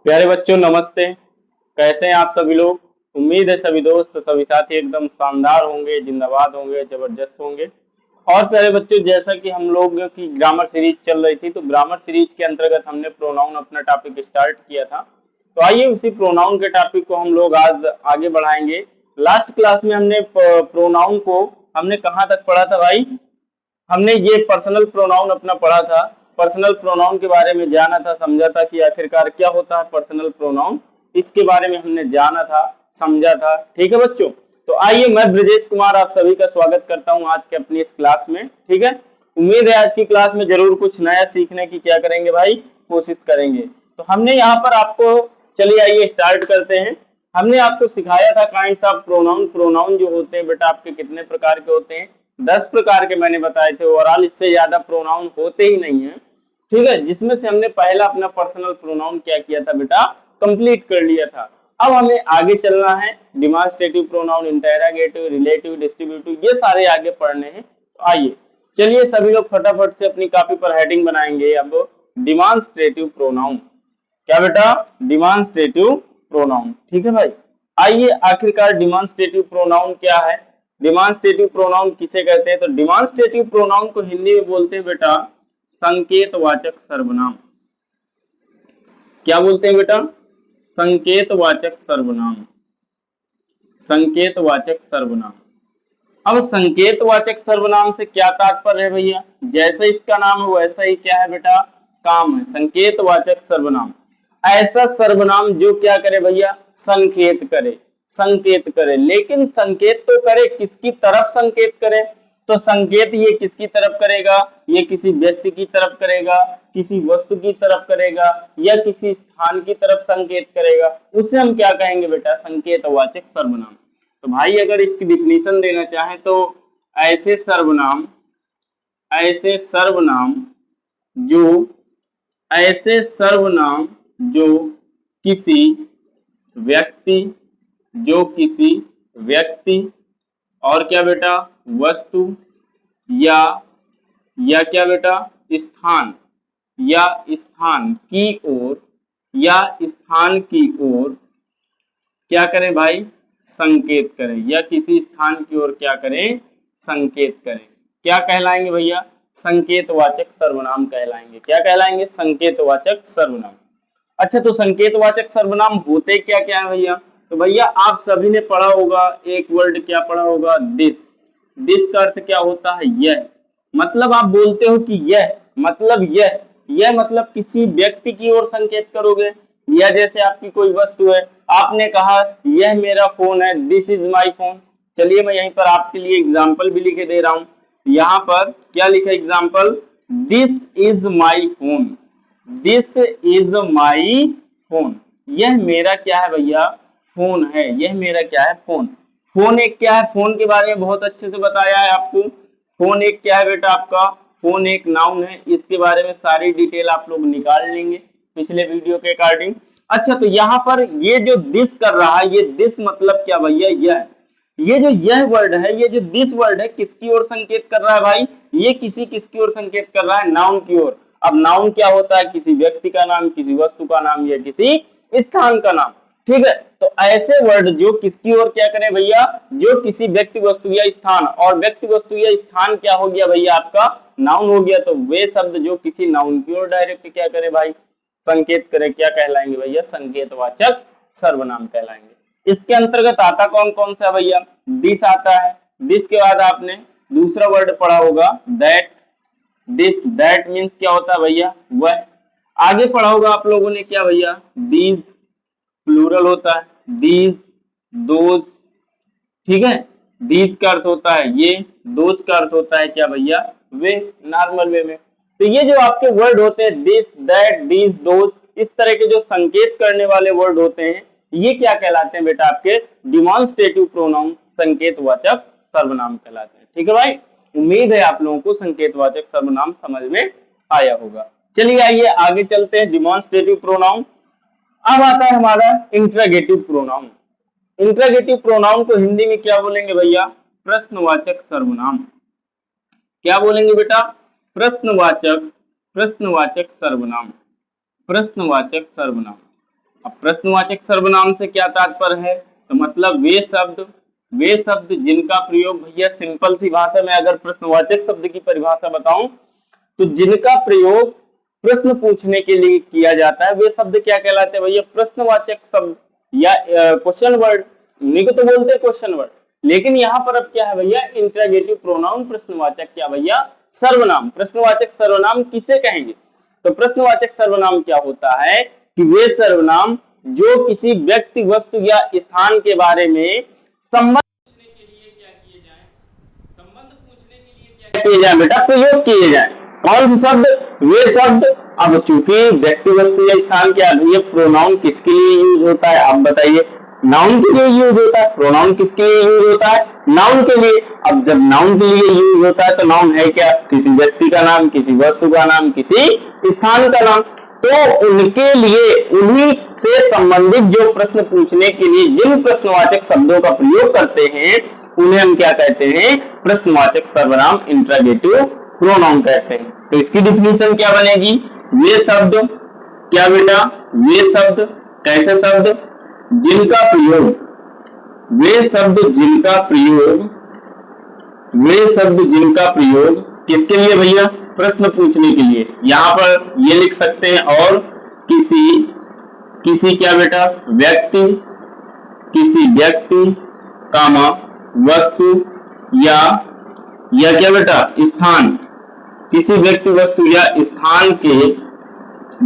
प्यारे बच्चों नमस्ते। कैसे हैं आप सभी लोग। उम्मीद है सभी दोस्त सभी साथी एकदम शानदार होंगे, जिंदाबाद होंगे, जबरदस्त होंगे। और प्यारे बच्चों जैसा कि हम लोग की ग्रामर सीरीज चल रही थी तो ग्रामर सीरीज के अंतर्गत हमने प्रोनाउन अपना टॉपिक स्टार्ट किया था। तो आइए उसी प्रोनाउन के टॉपिक को हम लोग आज आगे बढ़ाएंगे। लास्ट क्लास में हमने प्रोनाउन को हमने कहाँ तक पढ़ा था भाई। हमने ये पर्सनल प्रोनाउन अपना पढ़ा था। पर्सनल प्रोनाउन के बारे में जाना था, समझा था कि आखिरकार क्या होता है पर्सनल प्रोनाउन। इसके बारे में हमने जाना था, समझा था। ठीक है बच्चों। तो आइए मैं ब्रजेश कुमार आप सभी का स्वागत करता हूं आज के अपनी इस क्लास में। ठीक है। उम्मीद है आज की क्लास में जरूर कुछ नया सीखने की क्या करेंगे भाई, कोशिश करेंगे। तो हमने यहाँ पर आपको, चलिए आइए स्टार्ट करते हैं। हमने आपको सिखाया था काइंड्स ऑफ प्रोनाउन। प्रोनाउन जो होते हैं बेटा आपके कितने प्रकार के होते हैं, 10 प्रकार के मैंने बताए थे। ओवरऑल इससे ज्यादा प्रोनाउन होते ही नहीं है। ठीक है। जिसमें से हमने पहला अपना पर्सनल प्रोनाउन क्या किया था बेटा, कंप्लीट कर लिया था। अब हमें आगे चलना है। Demonstrative pronoun, interrogative, relative, distributive, ये सारे आगे पढ़ने हैं। तो आइए चलिए सभी लोग फटाफट से अपनी कॉपी पर हेडिंग बनाएंगे। अब डिमॉन्स्ट्रेटिव प्रोनाउन क्या बेटा, डिमॉन्स्ट्रेटिव प्रोनाउन। ठीक है भाई। आइए आखिरकार डिमॉन्स्ट्रेटिव प्रोनाउन क्या है, डिमॉन्स्ट्रेटिव प्रोनाउन किसे कहते हैं। तो डिमॉन्स्ट्रेटिव प्रोनाउन को हिंदी में बोलते हैं बेटा संकेतवाचक सर्वनाम। क्या बोलते हैं बेटा, संकेतवाचक सर्वनाम। संकेतवाचक सर्वनाम। अब संकेतवाचक सर्वनाम से क्या तात्पर्य है भैया, जैसे इसका नाम है वैसा ही क्या है बेटा, काम है। संकेतवाचक सर्वनाम ऐसा सर्वनाम जो क्या करे भैया, संकेत करे। संकेत करे, लेकिन संकेत तो करे किसकी तरफ संकेत करे। तो संकेत ये किसकी तरफ करेगा, ये किसी व्यक्ति की तरफ करेगा, किसी वस्तु की तरफ करेगा, या किसी स्थान की तरफ संकेत करेगा। उसे हम क्या कहेंगे बेटा, संकेतवाचक सर्वनाम। तो भाई अगर इसकी डिफिनीशन देना चाहें तो ऐसे सर्वनाम, ऐसे सर्वनाम जो, ऐसे सर्वनाम जो किसी व्यक्ति, जो किसी व्यक्ति और क्या बेटा वस्तु, या क्या बेटा स्थान, या स्थान की ओर, या स्थान की ओर क्या करें भाई, संकेत करें, या किसी स्थान की ओर क्या करें, संकेत करें। क्या कहलाएंगे भैया, संकेतवाचक सर्वनाम कहलाएंगे। क्या कहलाएंगे, संकेतवाचक सर्वनाम। अच्छा तो संकेतवाचक सर्वनाम होते क्या क्या है भैया। तो भैया आप सभी ने पढ़ा होगा एक वर्ड, क्या पढ़ा होगा, दिस। दिस का अर्थ क्या होता है, यह। मतलब आप बोलते हो कि यह मतलब यह मतलब किसी व्यक्ति की ओर संकेत करोगे। या जैसे आपकी कोई वस्तु है, आपने कहा यह मेरा फोन है, दिस इज माई फोन। चलिए मैं यहीं पर आपके लिए एग्जाम्पल भी लिखे दे रहा हूं। यहाँ पर क्या लिखा example, this is my phone, this is my phone. यह मेरा क्या है भैया, फोन है। यह मेरा क्या है, फोन। फोन एक क्या है, फोन के बारे में बहुत अच्छे से बताया है आपको। फोन एक क्या है बेटा आपका, फोन एक नाउन है। इसके बारे में सारी डिटेल आप लोग निकाल लेंगे पिछले वीडियो के अकॉर्डिंग। अच्छा तो यहाँ पर ये जो दिस कर रहा है, ये दिस मतलब क्या भैया, यह। ये जो यह वर्ड है, ये जो दिस वर्ड है, किसकी ओर संकेत कर रहा है भाई, ये किसकी ओर संकेत कर रहा है, नाउन की ओर। अब नाउन क्या होता है, किसी व्यक्ति का नाम, किसी वस्तु का नाम, या किसी स्थान का नाम। ठीक है। तो ऐसे वर्ड जो किसकी ओर क्या करें भैया, जो किसी व्यक्ति वस्तु या स्थान, और व्यक्ति वस्तु या स्थान क्या हो गया भैया आपका, नाउन हो गया। तो वे शब्द जो किसी नाउन की ओर डायरेक्ट क्या करे भाई, संकेत करे, क्या कहलाएंगे भैया, संकेतवाचक सर्वनाम कहलाएंगे। इसके अंतर्गत आता कौन कौन सा भैया, दिस आता है। दिस के बाद आपने दूसरा वर्ड पढ़ा होगा दैट। दिस, दैट मीन्स क्या होता है भैया, वह। आगे पढ़ा होगा आप लोगों ने क्या भैया, दीज, प्लूरल होता है, दीज, दोज। ठीक है। दीज का अर्थ होता है ये, दोज का अर्थ होता है क्या भैया, वे, नॉर्मल वे में। तो ये जो आपके वर्ड होते हैं दिस, दैट, दीज, दोज, इस तरह के जो संकेत करने वाले वर्ड होते हैं, ये क्या कहलाते हैं बेटा, आपके डिमॉन्स्ट्रेटिव प्रोनाउन, संकेतवाचक सर्वनाम कहलाते हैं। ठीक है भाई। उम्मीद है आप लोगों को संकेतवाचक सर्वनाम समझ में आया होगा। चलिए आइए आगे चलते हैं। Demonstrative pronoun. अब आता है हमारा इंट्रोगेटिव प्रोनाउन। इंट्रोगेटिव प्रोनाउन को हिंदी में क्या बोलेंगे भैया, प्रश्नवाचक सर्वनाम। क्या बोलेंगे बेटा, प्रश्नवाचक, प्रश्नवाचक सर्वनाम, प्रश्नवाचक सर्वनाम। अब प्रश्नवाचक सर्वनाम से क्या तात्पर्य है, तो मतलब वे शब्द जिनका प्रयोग, भैया सिंपल सी भाषा में अगर प्रश्नवाचक शब्द की परिभाषा बताऊं तो जिनका प्रयोग प्रश्न पूछने के लिए किया जाता है वे शब्द क्या कहलाते हैं भैया, प्रश्नवाचक शब्द या क्वेश्चन वर्ड। उन्हीं को तो बोलते हैं क्वेश्चन वर्ड। लेकिन यहाँ पर अब क्या है भैया, इंट्रोगेटिव प्रोनाउन प्रश्नवाचक क्या भैया, सर्वनाम। प्रश्नवाचक सर्वनाम किसे कहेंगे, तो प्रश्नवाचक सर्वनाम क्या होता है कि वे सर्वनाम जो किसी व्यक्ति, वस्तु या स्थान के बारे में संबंध पूछने के लिए क्या किए जाए, संबंध पूछने के लिए क्या किए जाए बेटा, प्रयोग किए जाए। कौन से शब्द, वे शब्द। अब चूंकि व्यक्ति, वस्तु या स्थान क्या है, प्रोनाउन किसके लिए यूज होता है आप बताइए, नाउन के लिए यूज होता है। प्रोनाउन किसके लिए यूज होता है, नाउन के लिए। अब जब नाउन के लिए यूज होता है तो नाउन है क्या, किसी व्यक्ति का नाम, किसी वस्तु का नाम, किसी स्थान का नाम। तो उनके लिए, उन्हीं से संबंधित जो प्रश्न पूछने के लिए जिन प्रश्नवाचक शब्दों का प्रयोग करते हैं उन्हें हम क्या कहते हैं, प्रश्नवाचक सर्वनाम, इंट्रोगेटिव प्रोनाउन कहते हैं। तो इसकी डिफिनीशन क्या बनेगी, वे शब्द क्या बेटा, वे शब्द कैसे शब्द, जिनका प्रयोग, वे शब्द जिनका प्रयोग, वे शब्द जिनका प्रयोग किसके लिए भैया, प्रश्न पूछने के लिए। यहां पर ये लिख सकते हैं और किसी क्या बेटा, व्यक्ति, किसी व्यक्ति कामा वस्तु या क्या बेटा, स्थान, किसी व्यक्ति, वस्तु या स्थान के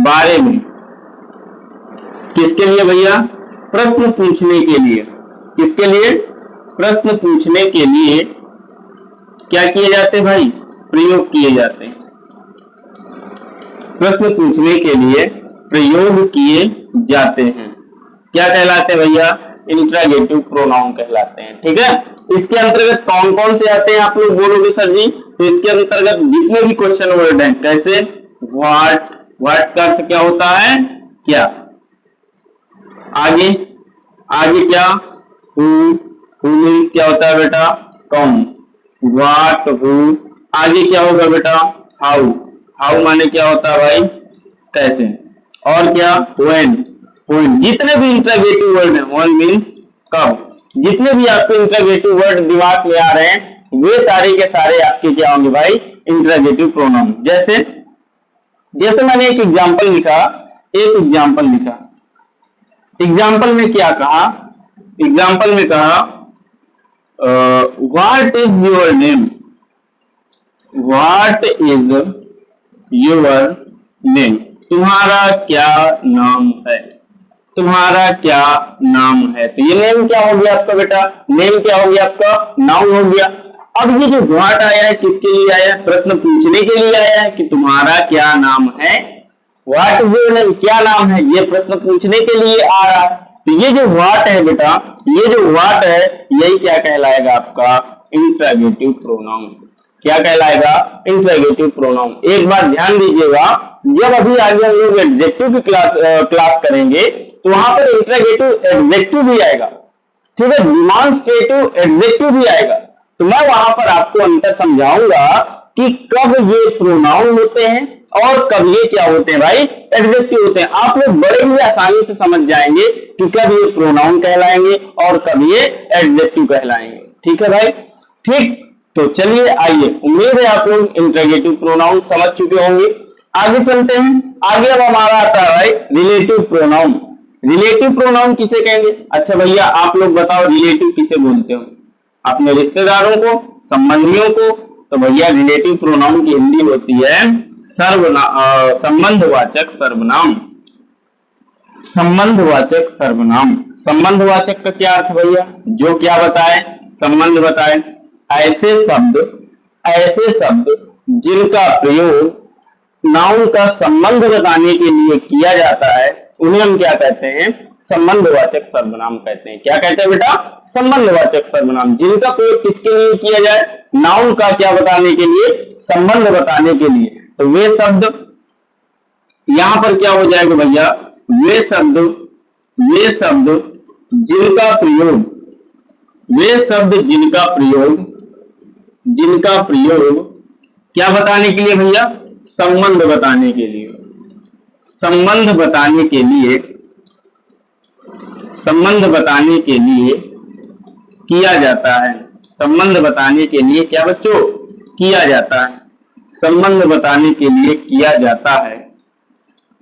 बारे में किसके लिए भैया, प्रश्न पूछने के लिए। किसके लिए, प्रश्न पूछने के लिए क्या किए जाते हैं भाई, प्रयोग किए जाते हैं। प्रश्न पूछने के लिए प्रयोग किए जाते हैं, क्या कहलाते हैं भैया, इंट्रोगेटिव प्रोनाउन कहलाते हैं। ठीक है, इसके अंतर्गत कौन कौन से आते हैं आप लोग बोलोगे सर जी, तो इसके अंतर्गत जितने भी क्वेश्चन वर्ड हैं, कैसे, व्हाट, व्हाट का अर्थ क्या होता है, क्या, आगे क्या, हु मीन्स क्या होता है बेटा, कौन, व्हाट, हु, आगे क्या होगा बेटा, हाउ माने क्या होता है भाई, कैसे, और क्या, व्हेन, जितने भी इंट्रोगेटिव वर्ड है, व्हेन मीन्स कब, जितने भी आपके इंट्रोगेटिव वर्ड दिमाग में आ रहे हैं वे सारे के सारे आपके क्या होंगे भाई, इंट्रोगेटिव प्रोनाउन। जैसे मैंने एक एग्जांपल लिखा, एग्जाम्पल में क्या कहा, एग्जाम्पल में कहा what is your name, what is your name, तुम्हारा क्या नाम है, तुम्हारा क्या नाम है। तो ये नेम क्या हो गया आपका बेटा, नेम क्या हो गया आपका, नाउन हो गया। अब ये जो व्हाट आया है किसके लिए आया है, प्रश्न पूछने के लिए आया है कि तुम्हारा क्या नाम है, व्हाट इज योर नेम, क्या नाम है, ये प्रश्न पूछने के लिए आ रहा है। तो ये जो व्हाट है बेटा, ये जो व्हाट है यही क्या कहलाएगा आपका, इंट्रोगेटिव प्रोनाउन। क्या कहलाएगा, इंट्रोगेटिव प्रोनाउन। एक बात ध्यान दीजिएगा, जब अभी आगे हम लोग एडजेक्टिव की क्लास करेंगे तो वहां पर इंट्रोगेटिव एडजेक्टिव भी आएगा, ठीक है, डिमॉन्स्ट्रेटिव एडजेक्टिव भी आएगा। तो मैं वहां पर आपको अंतर समझाऊंगा कि कब ये प्रोनाउन होते हैं और कब ये क्या होते हैं भाई, एडजेक्टिव होते हैं। आप लोग बड़े ही आसानी से समझ जाएंगे कि कब ये प्रोनाउन कहलाएंगे और कब ये एडजेक्टिव कहलाएंगे। ठीक है भाई, ठीक। तो चलिए आइए, उम्मीद है आप लोग इंट्रोगेटिव प्रोनाउन समझ चुके होंगे। आगे चलते हैं। आगे अब हमारा आता है भाई रिलेटिव प्रोनाउन। रिलेटिव प्रोनाउन किसे कहेंगे? अच्छा भैया आप लोग बताओ, रिलेटिव किसे बोलते हो? अपने रिश्तेदारों को, संबंधियों को? तो भैया रिलेटिव प्रोनाउन की हिंदी होती है संबंधवाचक सर्वनाम। संबंधवाचक सर्वनाम, संबंधवाचक का क्या अर्थ भैया? जो क्या बताए, संबंध बताए। ऐसे शब्द जिनका प्रयोग नाउन का संबंध बताने के लिए किया जाता है उन्हें हम क्या कहते हैं? संबंधवाचक सर्वनाम कहते हैं। क्या कहते हैं बेटा? संबंधवाचक सर्वनाम। जिनका प्रयोग किसके लिए किया जाए? नाउन का क्या बताने के लिए? संबंध बताने के लिए। तो वे शब्द यहां पर क्या हो जाएगा भैया? वे शब्द जिनका प्रयोग, वे शब्द जिनका प्रयोग क्या बताने के लिए भैया? संबंध बताने के लिए। संबंध बताने के लिए संबंध बताने के लिए किया जाता है। संबंध बताने के लिए क्या बच्चों किया जाता है? संबंध बताने के लिए किया जाता है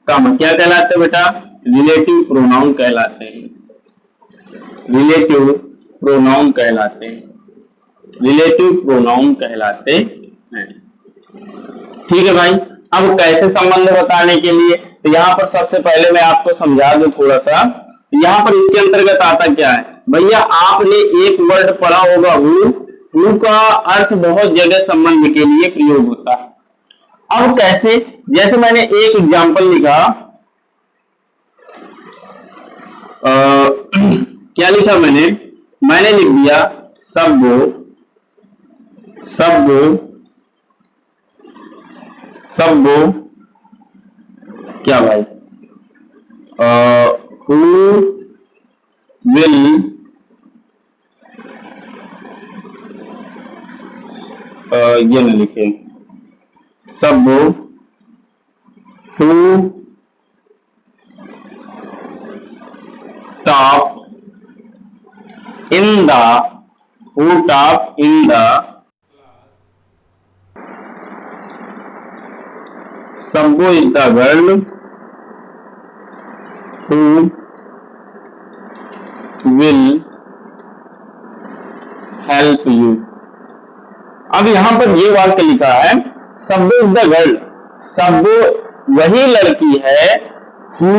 काम क्या कहलाते हैं बेटा? रिलेटिव प्रोनाउन कहलाते हैं। रिलेटिव प्रोनाउन कहलाते हैं। रिलेटिव प्रोनाउन कहलाते हैं। ठीक है भाई। अब कैसे संबंध बताने के लिए, तो यहाँ पर सबसे पहले मैं आपको समझा दूं थोड़ा सा। यहाँ पर इसके अंतर्गत आता क्या है भैया, आपने एक वर्ड पढ़ा होगा हु का अर्थ बहुत जगह संबंध के लिए प्रयोग होता है। अब कैसे, जैसे मैंने एक एग्जांपल लिखा, क्या लिखा मैंने लिख दिया सब्बो सब्बो सब्बो क्या भाई, हु विल ये न लिखे, सब्बो who top in the, who top in the, Sabbo is the girl who will help you। अब यहां पर ये वाक्य लिखा है सब्बो इज द गर्ल, सब्बो वही लड़की है, who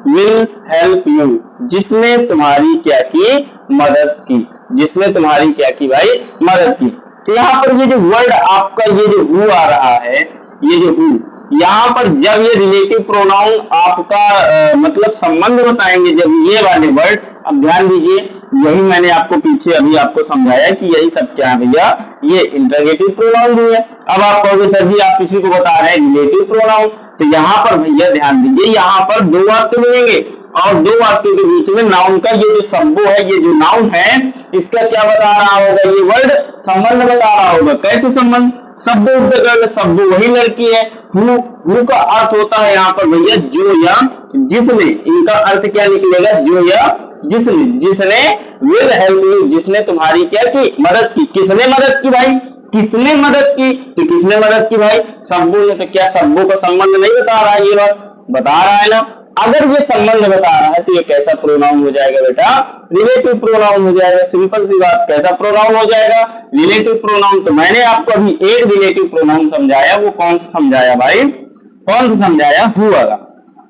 will help you जिसने तुम्हारी क्या की, मदद की, जिसने तुम्हारी क्या की भाई, मदद की। तो यहाँ पर ये जो वर्ड आपका ये जो who आ रहा है, ये जो who, यहाँ पर जब ये रिलेटिव प्रोनाउन आपका मतलब संबंध बताएंगे, जब ये वाले वर्ड, अब ध्यान दीजिए, यही मैंने आपको पीछे अभी आपको समझाया कि यही सब क्या है भैया, ये इंटरगेटिव प्रोनाउन भी है। अब आप कहोगे सर जी आप किसी को बता रहे हैं रिलेटिव प्रोनाउन, तो यहाँ पर भैया ध्यान दीजिए, यहाँ पर दो वाक्य मिलेंगे और दो वाक्यों के बीच में नाउन का ये जो सब्बो है, ये जो नाउन है, इसका क्या बता रहा होगा, ये वर्ड संबंध बता रहा होगा। कैसे संबंध? सब्बो इज द गर्ल, सब्बो वही लड़की है, हु का अर्थ होता है यहाँ पर भैया जो या जिसने, इनका अर्थ क्या निकलेगा, जो या जिसने, जिसने विल हेल्प यू जिसने तुम्हारी क्या की, मदद की। किसने मदद की भाई, किसने मदद की, तो किसने मदद की भाई, सब्बो ने। तो क्या सब्बो का संबंध नहीं बता रहा है, ये बात बता रहा है ना। अगर ये संबंध बता रहा है तो ये कैसा प्रोनाउन हो जाएगा बेटा, रिलेटिव प्रोनाउन हो जाएगा। सिंपल सी बात, कैसा प्रोनाउन हो जाएगा, रिलेटिव प्रोनाउन। तो मैंने आपको अभी एक रिलेटिव प्रोनाउन समझाया, वो कौन सा समझाया भाई, कौन सा समझाया, हु वाला।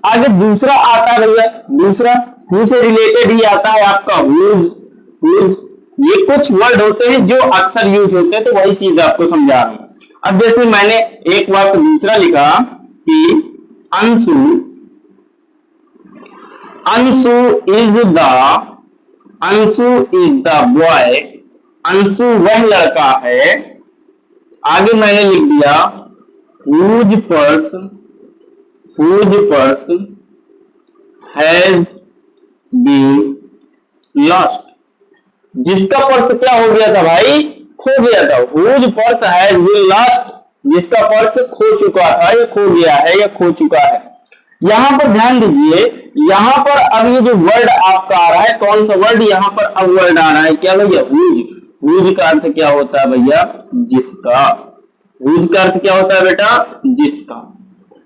आगे दूसरा आता है भैया, दूसरा हु से रिलेटेड ही आता है आपका हुज। ये कुछ वर्ड होते हैं जो अक्सर यूज होते हैं, तो वही चीज आपको समझा रहा हूं। अब जैसे मैंने एक वाक्य दूसरा लिखा कि Anshu is the boy, Anshu वह लड़का है। आगे मैंने लिख दिया whose purse has been lost, जिसका पर्स क्या हो गया था भाई, खो गया था। whose purse has been lost, जिसका पर्स खो चुका था, या खो गया है, या खो चुका है। यहां पर ध्यान दीजिए, यहां पर अब ये जो वर्ड आपका आ रहा है, कौन सा वर्ड, यहां पर अब वर्ड आ रहा है क्या भैया, हुज। हुज का अर्थ क्या होता है भैया, जिसका। हुज का अर्थ क्या होता है बेटा, जिसका।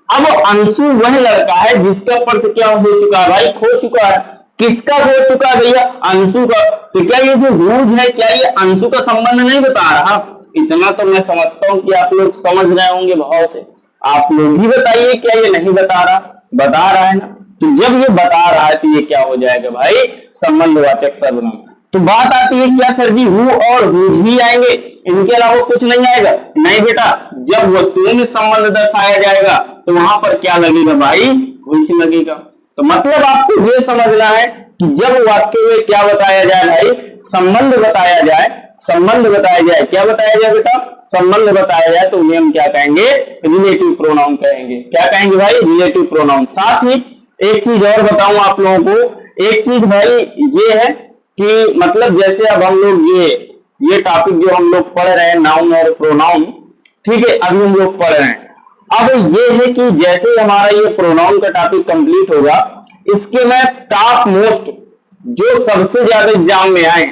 अब अंशु वह लड़का है जिसका पर्स क्या हो चुका है भाई, खो चुका है। किसका खो चुका है भैया, अंशु का। तो क्या ये जो हुज है, क्या ये अंशु का संबंध नहीं बता रहा? इतना तो मैं समझता हूं कि आप लोग समझ रहे होंगे भाव से। आप लोग ही बताइए, क्या ये नहीं बता रहा? बता रहा है ना। तो जब ये बता रहा है तो ये क्या हो जाएगा भाई, संबंधवाचक सर्वनाम। तो बात आती है क्या सर जी हु और हुज ही आएंगे, इनके अलावा कुछ नहीं आएगा? नहीं बेटा, जब वस्तुओं में संबंध दर्शाया जाएगा तो वहां पर क्या लगेगा भाई, हुज लगेगा। तो मतलब आपको ये समझना है कि जब वाक्य में क्या बताया जाए भाई, संबंध बताया जाए, संबंध बताया जाए, क्या बताया जाए बेटा, संबंध बताया जाए, तो उन्हें हम क्या कहेंगे, रिलेटिव प्रोनाउन कहेंगे। क्या कहेंगे भाई, रिलेटिव प्रोनाउन। साथ ही एक चीज और बताऊं आप लोगों को, एक चीज भाई ये है कि मतलब जैसे अब हम लोग ये टॉपिक जो हम लोग पढ़ रहे हैं, नाउन और प्रोनाउन, ठीक है, अभी हम लोग पढ़ रहे हैं। अब ये है कि जैसे हमारा ये प्रोनाउन का टॉपिक कंप्लीट होगा, इसके मैं टॉप मोस्ट जो सबसे ज्यादा एग्जाम में आए,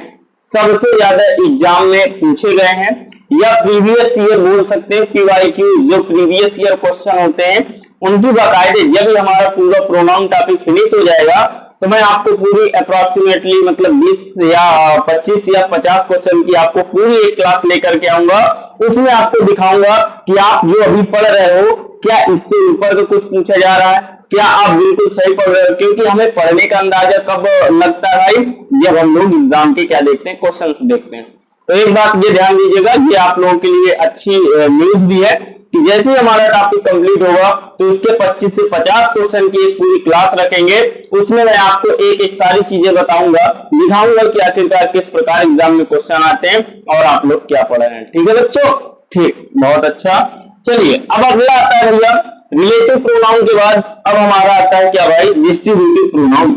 सबसे ज्यादा एग्जाम में पूछे गए हैं, या प्रीवियस ईयर बोल सकते हैं, PYQ जो प्रीवियस ईयर क्वेश्चन होते हैं उनकी बाकायदे, जब हमारा पूरा प्रोनाउन टॉपिक फिनिश हो जाएगा तो मैं आपको पूरी अप्रोक्सीमेटली मतलब 20 या 25 या 50 क्वेश्चन की आपको पूरी एक क्लास लेकर के आऊंगा। उसमें आपको दिखाऊंगा कि आप जो अभी पढ़ रहे हो क्या इससे ऊपर का कुछ पूछा जा रहा है, क्या आप बिल्कुल सही पढ़ रहे हो। क्योंकि हमें पढ़ने का अंदाजा कब लगता है भाई, जब हम लोग एग्जाम के क्या देखते हैं, क्वेश्चंस देखते हैं। तो एक बात ये ध्यान दीजिएगा, ये आप लोगों के लिए अच्छी न्यूज भी है कि जैसे ही हमारा टॉपिक कंप्लीट होगा तो उसके 25 से 50 क्वेश्चन की एक पूरी क्लास रखेंगे। उसमें मैं आपको एक एक सारी चीजें बताऊंगा, दिखाऊंगा कि आखिरकार किस प्रकार एग्जाम में क्वेश्चन आते हैं और आप लोग क्या पढ़ रहे हैं। ठीक है बच्चों, ठीक, बहुत अच्छा। चलिए अब अगला आता है भैया रिलेटिव प्रोनाउन के बाद अब हमारा आता है क्या भाई, डिस्ट्रीब्यूटिव प्रोनाउन,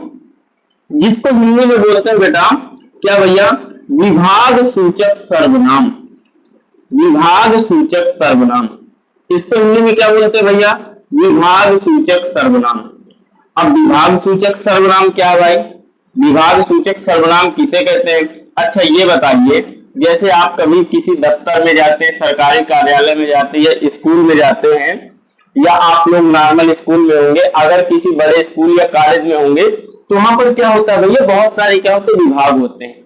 जिसको हिंदी में बोलते हैं बेटा क्या भैया, विभाग सूचक सर्वनाम। विभाग सूचक सर्वनाम, इसको हिंदी में क्या बोलते हैं भैया, विभाग सूचक सर्वनाम। अब विभाग सूचक सर्वनाम क्या है भाई, विभाग सूचक सर्वनाम किसे कहते हैं। अच्छा ये बताइए, जैसे आप कभी किसी दफ्तर में जाते हैं, सरकारी कार्यालय में जाते हैं या स्कूल में जाते हैं, या आप लोग नॉर्मल स्कूल में होंगे, अगर किसी बड़े स्कूल या कॉलेज में होंगे तो वहां पर क्या होता है भैया, बहुत सारे क्या होते हैं, विभाग होते हैं।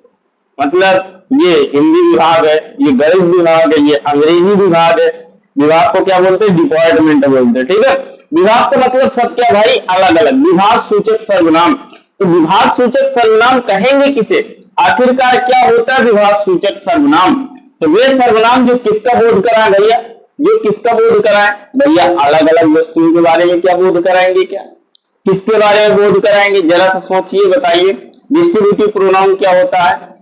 मतलब ये हिंदी विभाग है, ये गणित विभाग है, ये अंग्रेजी विभाग है। विभाग को क्या बोलते हैं, डिपार्टमेंट बोलते हैं। ठीक है, विभाग का मतलब सब क्या भाई, अलग अलग। विभाग सूचक सर्वनाम, तो विभाग सूचक सर्वनाम कहेंगे किसे, आखिरकार क्या होता है विभाग सूचक सर्वनाम। तो वे सर्वनाम जो किसका बोध कराए भैया, जो किसका बोध कराए भैया, अलग अलग वस्तुओं के बारे में क्या बोध कराएंगे, क्या किसके बारे में बोध कराएंगे, जरा सा सोचिए, बताइए। डिस्ट्रीब्यूटिव प्रोनाउन क्या होता है,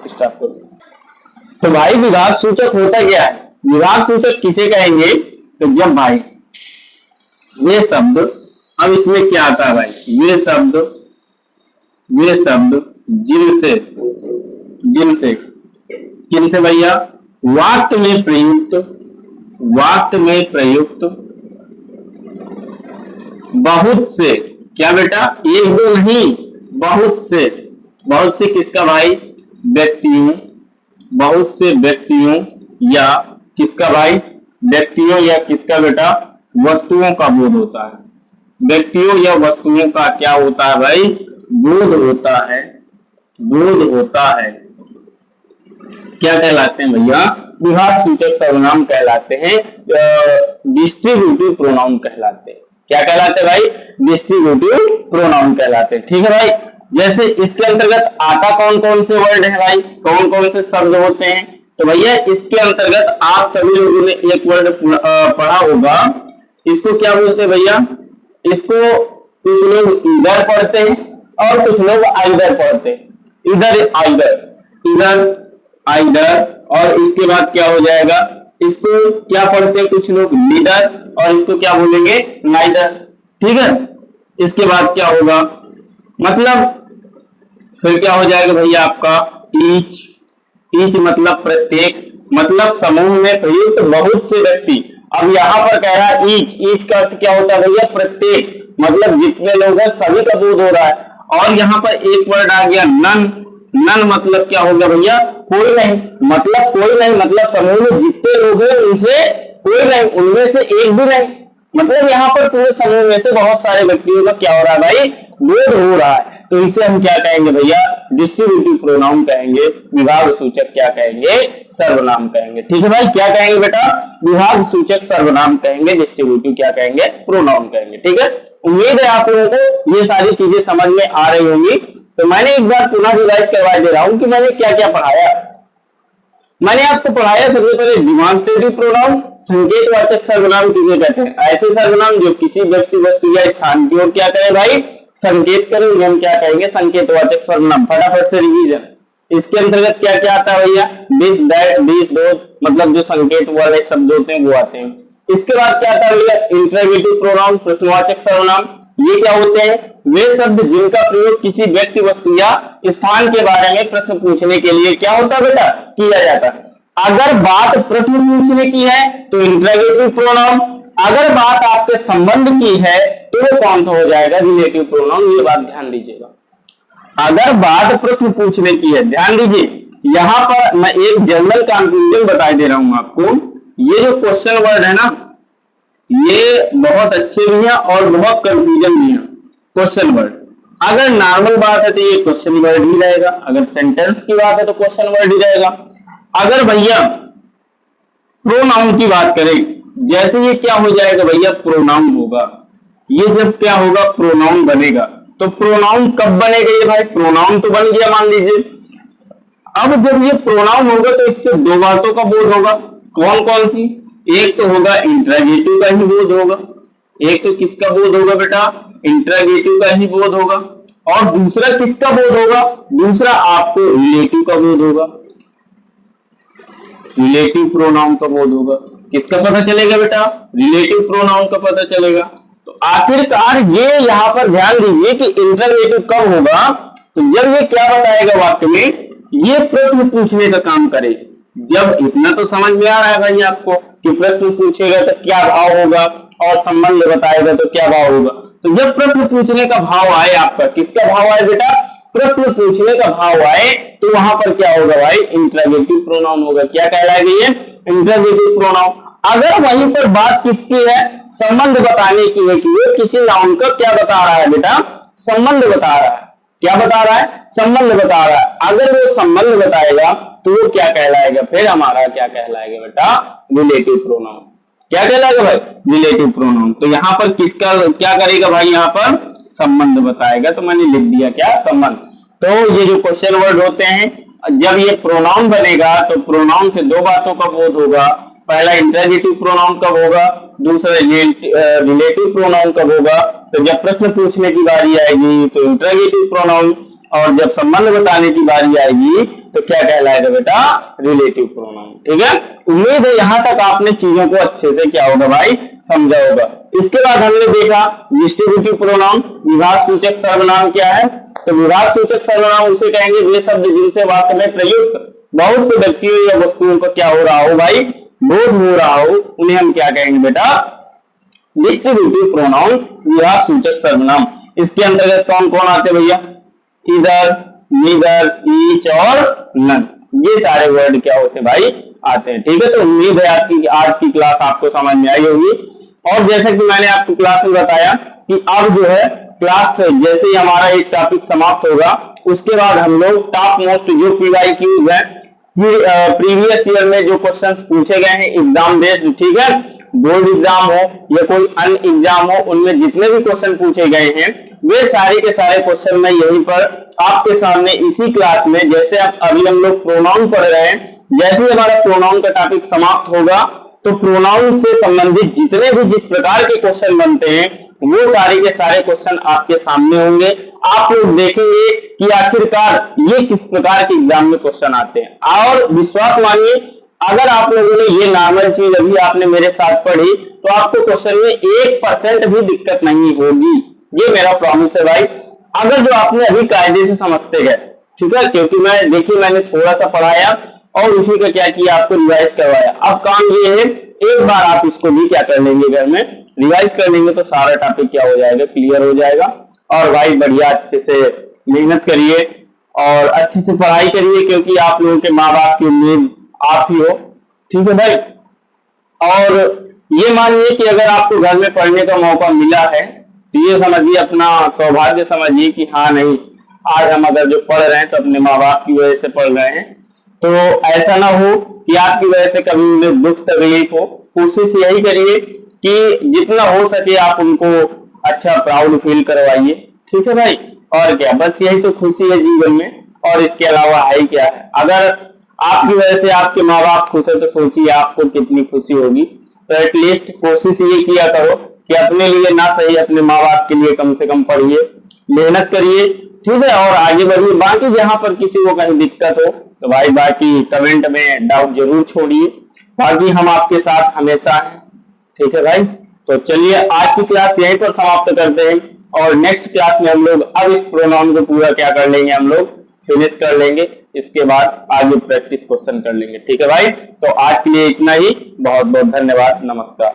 स्टॉप करो। तो भाई विभाग सूचक होता क्या है, विभाग सूचक किसे कहेंगे, तो जब भाई वे शब्द, अब इसमें क्या आता है भाई, वे शब्द जिनसे किनसे भैया, वाक्य में प्रयुक्त बहुत से, क्या बेटा, एक दो नहीं, बहुत से किसका भाई, व्यक्तियों, बहुत से व्यक्तियों या किसका भाई, व्यक्तियों या किसका बेटा, वस्तुओं का बोध होता है। व्यक्तियों या वस्तुओं का क्या होता है भाई, बोध होता है। क्या कहलाते हैं भैया, विभाग सूचक सर्वनाम कहलाते हैं, डिस्ट्रीब्यूटिव प्रोनाउन कहलाते हैं। क्या कहलाते हैं भाई, डिस्ट्रीब्यूटिव प्रोनाउन कहलाते हैं। ठीक है भाई, जैसे इसके अंतर्गत आता कौन कौन से वर्ड है भाई, कौन कौन से शब्द होते हैं, तो भैया इसके अंतर्गत आप सभी लोगों ने एक वर्ड पढ़ा होगा, इसको क्या बोलते हैं भैया, इसको कुछ लोग इधर पढ़ते हैं और कुछ लोग आइदर पढ़ते हैं, इधर आइदर, और इसके बाद क्या हो जाएगा, इसको क्या पढ़ते हैं कुछ लोग, नीदर, और इसको क्या बोलेंगे, नाइदर। ठीक है, इसके बाद क्या होगा, मतलब फिर क्या हो जाएगा भैया आपका ईच मतलब प्रत्येक, मतलब समूह में प्रयुक्त बहुत से व्यक्ति। अब यहाँ पर कह रहा है ईच का अर्थ क्या होता है भैया, प्रत्येक, मतलब जितने लोग हैं सभी का बोध हो रहा है। और यहाँ पर एक वर्ड आ गया नन मतलब क्या होगा भैया, कोई नहीं, मतलब कोई नहीं, मतलब समूह में जितने लोग हैं उनसे कोई नहीं, उनमें से एक भी नहीं, मतलब यहाँ पर पूरे समूह में से बहुत सारे व्यक्तियों का क्या हो रहा है भाई, बोध हो रहा है। तो इसे हम क्या कहेंगे भैया, डिस्ट्रीब्यूटिव प्रोनाउन कहेंगे, विभाग सूचक क्या कहेंगे, सर्वनाम कहेंगे। ठीक है भाई, क्या कहेंगे बेटा, विभाग सूचक सर्वनाम कहेंगे, डिस्ट्रीब्यूटिव क्या कहेंगे, प्रोनाउन कहेंगे। ठीक है, उम्मीद है आप लोगों को ये सारी चीजें समझ में आ रही होंगी। तो मैंने एक बार पुनः रिवाइज करवा दे रहा हूं कि मैंने क्या क्या पढ़ाया। मैंने आपको पढ़ाया सबसे पहले डिमॉन्स्ट्रेटिव प्रोनाउन, संकेतवाचक सर्वनाम किसे कहते हैं, ऐसे सर्वनाम जो किसी व्यक्ति, वस्तु या स्थान की ओर क्या करें भाई, संकेत करें, हम क्या कहेंगे, संकेतवाचक सर्वनाम। फटाफट से रिवीजन, इसके अंतर्गत क्या क्या आता है भैया, दिस, दैट, दिस, दोस, मतलब जो संकेत वाले शब्द होते हैं वो आते हैं। इसके बाद क्या आता है भैया, इंटरोगेटिव प्रोनाउन, प्रश्नवाचक सर्वनाम। ये क्या होते हैं, वे शब्द जिनका प्रयोग किसी व्यक्ति, वस्तु या स्थान के बारे में प्रश्न पूछने के लिए क्या होता है बेटा, किया जाता है। अगर बात प्रश्न पूछने की है तो इंटरोगेटिव प्रोनाउन, अगर बात आपके संबंध की है तो वो कौन सा हो जाएगा, रिलेटिव प्रोनाउन। ये बात ध्यान दीजिएगा। अगर बात प्रश्न पूछने की है, ध्यान दीजिए, यहां पर मैं एक जनरल कंक्लूजन बता दे रहा हूं आपको। ये जो क्वेश्चन वर्ड है ना, ये बहुत अच्छे भी हैं और बहुत कंफ्यूजन भी है। क्वेश्चन वर्ड अगर नॉर्मल बात है तो ये क्वेश्चन वर्ड ही रहेगा, अगर सेंटेंस की बात है तो क्वेश्चन वर्ड ही रहेगा। अगर भैया प्रोनाउन की बात करें, जैसे ये क्या हो जाएगा भैया, प्रोनाउन होगा। ये जब क्या होगा, प्रोनाउन बनेगा। तो प्रोनाउन कब बनेगा ये भाई, प्रोनाउन तो बन गया मान लीजिए। अब जब ये प्रोनाउन होगा तो इससे दो बातों का बोध होगा। कौन कौन सी, एक तो होगा इंट्रागेटिव का ही बोध होगा। एक तो किसका बोध होगा बेटा, इंट्रागेटिव का ही बोध होगा। और दूसरा किसका बोध होगा, दूसरा आपको रिलेटिव का बोध होगा, रिलेटिव प्रोनाउन का बोध होगा। किसका पता चलेगा बेटा, रिलेटिव प्रोनाउन का पता चलेगा। तो आखिरकार ये यहां पर ध्यान दीजिए कि इंट्रागेटिव कब होगा, तो जब ये क्या बताएगा वाक्य में, ये प्रश्न पूछने का काम करे। जब इतना तो समझ में आ रहा है भाई आपको कि प्रश्न पूछेगा तो क्या भाव होगा और संबंध बताएगा तो क्या भाव होगा। तो जब प्रश्न पूछने का भाव आए, आपका किसका भाव आए बेटा, प्रश्न पूछने का भाव आए, तो वहां पर क्या होगा भाई, इंट्रागेटिव प्रोनाउन होगा। क्या कहलाएगा ये, इंट्रागेटिव प्रोनाउन। अगर वहीं पर बात किसकी है, संबंध बताने की है कि वो किसी नाउन का क्या बता रहा है बेटा, संबंध बता रहा है। क्या बता रहा है, संबंध बता रहा है। अगर वो संबंध बताएगा तो वो क्या कहलाएगा, फिर हमारा क्या कहलाएगा बेटा, रिलेटिव प्रोनाउन। क्या कहलाएगा भाई, रिलेटिव प्रोनाउन। तो यहाँ पर किसका क्या करेगा भाई, यहाँ पर संबंध बताएगा। तो मैंने लिख दिया क्या, संबंध। तो ये जो क्वेश्चन वर्ड होते हैं, जब ये प्रोनाउन बनेगा तो प्रोनाउन से दो बातों का बोध होगा। पहला इंट्रागेटिव प्रोनाउन कब होगा, दूसरा रिलेटिव प्रोनाउन कब होगा। तो जब प्रश्न पूछने की बारी आएगी तो इंट्रागेटिव प्रोनाउन, और जब संबंध बताने की बारी आएगी तो क्या कहलाएगा बेटा, रिलेटिव प्रोनाउन। ठीक है, उम्मीद है यहां तक आपने चीजों को अच्छे से क्या होगा भाई, समझा होगा। इसके बाद हमने देखा डिस्ट्रीब्यूटिव प्रोनाउन, विभाग सूचक सर्वनाम क्या है। तो विभाग सूचक सर्वनाम उसे कहेंगे वे शब्द जिनसे वाक्य में प्रयुक्त बहुत से व्यक्तियों या वस्तुओं का क्या हो रहा हो भाई, बोध हो रहा हो, उन्हें हम क्या कहेंगे बेटा, डिस्ट्रीब्यूटिव प्रोनाउन, विभाग सूचक सर्वनाम। इसके अंतर्गत कौन कौन आते भैया, इधर, नीदर, ईच और नन, ये सारे वर्ड क्या होते हैं भाई, आते हैं। ठीक है, तो उम्मीद है आपकी आज की क्लास आपको समझ में आई होगी। और जैसे कि मैंने आपको क्लास में बताया कि अब जो है क्लास जैसे ही हमारा एक टॉपिक समाप्त होगा, उसके बाद हम लोग टॉप मोस्ट जो PYQs है, प्रीवियस ईयर में जो क्वेश्चंस पूछे गए हैं एग्जाम बेस्ड, ठीक है, बोर्ड एग्जाम हो या कोई अन्य एग्जाम हो, उनमें जितने भी क्वेश्चन पूछे गए हैं वे सारे के सारे क्वेश्चन मैं यहीं पर आपके सामने इसी क्लास में, जैसे अभी हम लोग प्रोनाउन पढ़ रहे हैं, जैसे ही हमारा प्रोनाउन का टॉपिक समाप्त होगा तो प्रोनाउन से संबंधित जितने भी जिस प्रकार के क्वेश्चन बनते हैं वो सारे के सारे क्वेश्चन आपके सामने होंगे। आप लोग देखेंगे कि आखिरकार ये किस प्रकार के एग्जाम में क्वेश्चन आते हैं। और विश्वास मानिए, अगर आप लोगों ने ये नॉर्मल चीज अभी आपने मेरे साथ पढ़ी तो आपको क्वेश्चन में 1% भी दिक्कत नहीं होगी, ये मेरा प्रॉमिस है भाई। अगर जो आपने अभी कायदे से समझते गए, ठीक है, क्योंकि मैंने थोड़ा सा पढ़ाया और उसी का क्या किया, आपको रिवाइज करवाया। अब काम ये है, एक बार आप इसको भी क्या कर लेंगे, घर में रिवाइज कर लेंगे तो सारा टॉपिक क्या हो जाएगा, क्लियर हो जाएगा। और भाई बढ़िया अच्छे से मेहनत करिए और अच्छे से पढ़ाई करिए, क्योंकि आप लोगों के माँ बाप की उम्मीद आप ही हो। ठीक है भाई, और ये मानिए कि अगर आपको घर में पढ़ने का मौका मिला है तो ये समझिए अपना सौभाग्य समझिए कि हाँ नहीं, आज हम अगर जो पढ़ रहे हैं तो अपने माँ बाप की वजह से पढ़ रहे हैं। तो ऐसा ना हो कि आपकी वजह से कभी उन्हें दुख तकलीफ हो। कोशिश यही करिए कि जितना हो सके आप उनको अच्छा प्राउड फील करवाइए। ठीक है भाई, और क्या, बस यही तो खुशी है जीवन में, और इसके अलावा है क्या है। अगर आपकी वजह से आपके माँ बाप खुश है तो सोचिए आपको कितनी खुशी होगी। तो एटलीस्ट कोशिश ये किया करो कि अपने लिए ना सही अपने माँ बाप के लिए कम से कम पढ़िए, मेहनत करिए। ठीक है, और आगे बढ़िए। बाकी जहां पर किसी को कहीं दिक्कत हो तो भाई बाकी कमेंट में डाउट जरूर छोड़िए, बाकी हम आपके साथ हमेशा हैं। ठीक है भाई, तो चलिए आज की क्लास यहीं पर समाप्त करते हैं, और नेक्स्ट क्लास में हम लोग अब इस प्रोनाउन को पूरा क्या कर लेंगे, हम लोग फिनिश कर लेंगे। इसके बाद आगे प्रैक्टिस क्वेश्चन कर लेंगे। ठीक है भाई, तो आज के लिए इतना ही। बहुत बहुत धन्यवाद, नमस्कार।